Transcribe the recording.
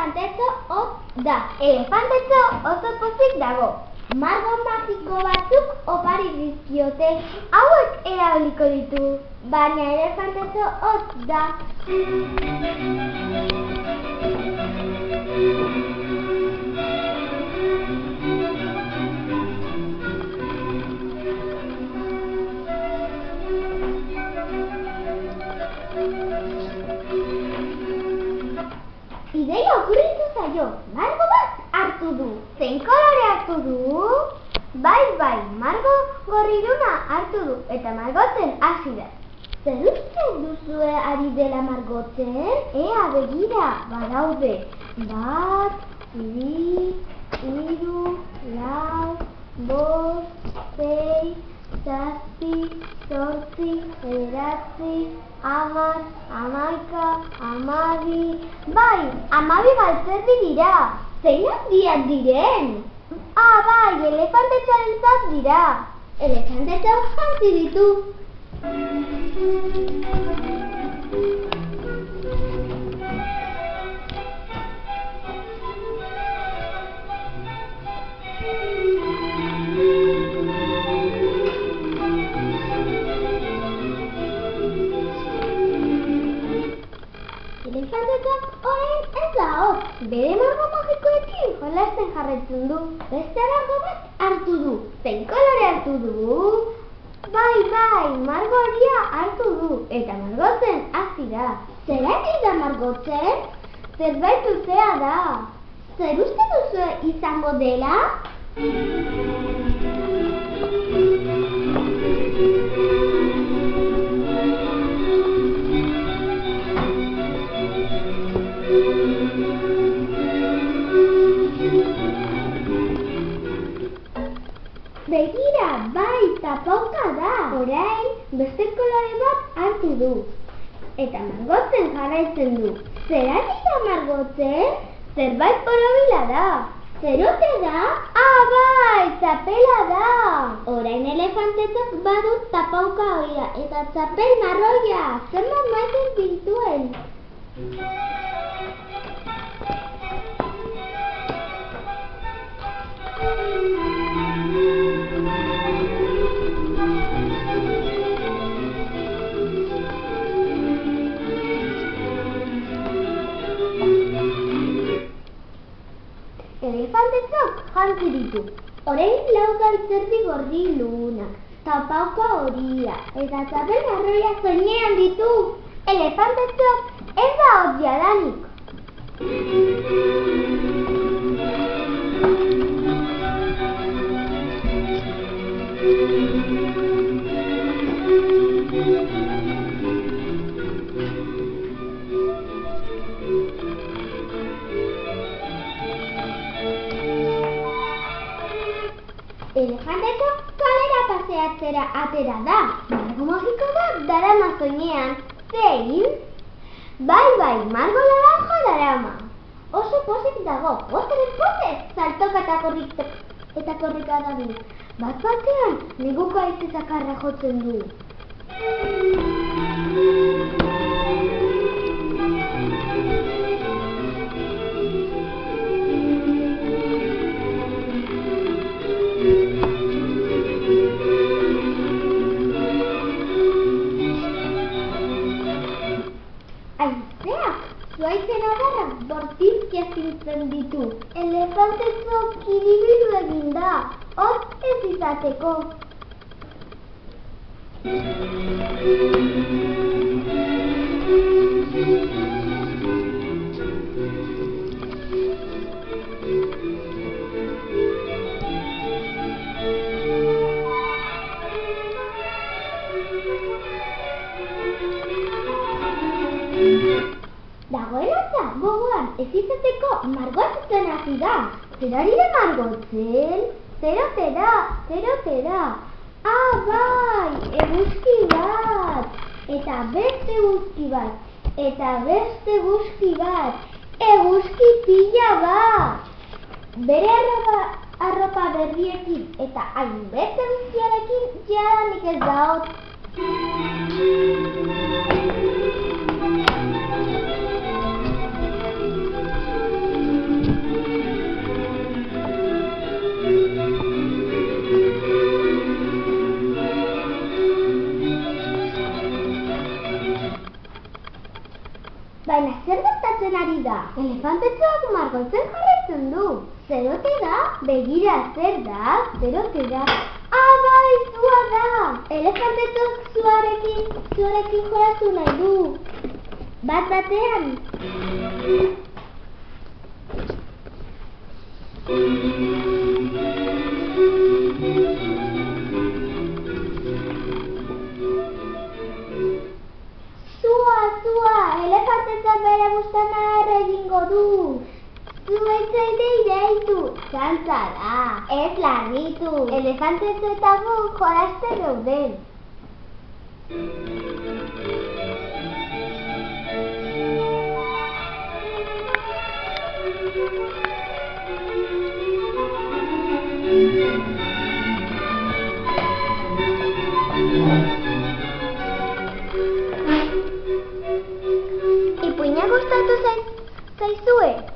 elefantetxo hot da. Elefantetxo oso pozik dago. Margo magiko batzuk opari dizkiote. Hauek erabiliko ditu, baina elefantetxo hot da. Ideia okurritu zaio, margo bat hartu du. Zein kolore hartu du? Bai, margo gorriduna hartu du eta margotzen hasi da. Zer uste duzue ari dela margotzen? Ea begira, badaude. 1, 2, 3, 4, 5, 6, 7, 8, 9, 10, 11, 12. Bai, 12 galtzerdi dira. Zein handiak diren? Bai, elefantetxoarentzat dira. Elefantetxo jantzi ditu. Elefantetxoak orain ez da hor. Bere margo magikoekin jolasten jarraitzen du. Beste margo bat hartu du. Zein kolore hartu du? Bai, margo horia hartu du. Eta margotzen hasi da. Zer ari da margotzen? Zerbait luzea da. Zer uste duzu izango dela? Begira, bai, tapauka da. Orain, beste kolore bat hartu du. Eta margotzen jarraitzen du. Zer ari da margotzen? Zerbait borobila da. Zer ote da? Bai, txapela da. Orain elefantetzak badut tapauka horia eta txapel marroia. Zenbat maiten dituen. Elefantetxok jantzi ditu. Orain 4 galtzerdi gorri lunak, tapauka horia eta txapel marroia soinean ditu. Elefantetxok ez da hot jadanik. Elefantetxok kalera paseatzera atera da. Margo magiko bat darama soinean. Zein? Bai, margo naranja darama. Oso pozik dago, pozez, saltoka eta korrika dabil. Bat-batean, neguko haize zakarra jotzen du. Zuaitzen adarrak bortizkia zintzen ditu. Elefantetxok kiribilu egin da, hot ez izateko. Dagoenatza, gogoan, ez izateko margotzen hasi da. Zer ari da margotzen? Zer ote da? Bai, eguzki bat. Eta beste eguzki bat. Eta beste eguzki bat. Eguzki pila bat. Bere arropa berriekin eta hainbeste guztiarekin jadanik ez da hot. Baina zer gertatzen ari da? Elefantetxoak margotzen jarraitzen du. Zer ote da? Begira, zer da? Zer ote da? Ah, bai, zua da! Elefantetxoak zuarekin jolastu nahi du. Bat-batean. Zua, elefantetxoak bere buztana egingo du. Zu etzaide iraitu, txantza da, ez larritu, elefantetxo eta gu jolasten gauden. Ipuina gustatu zaizue?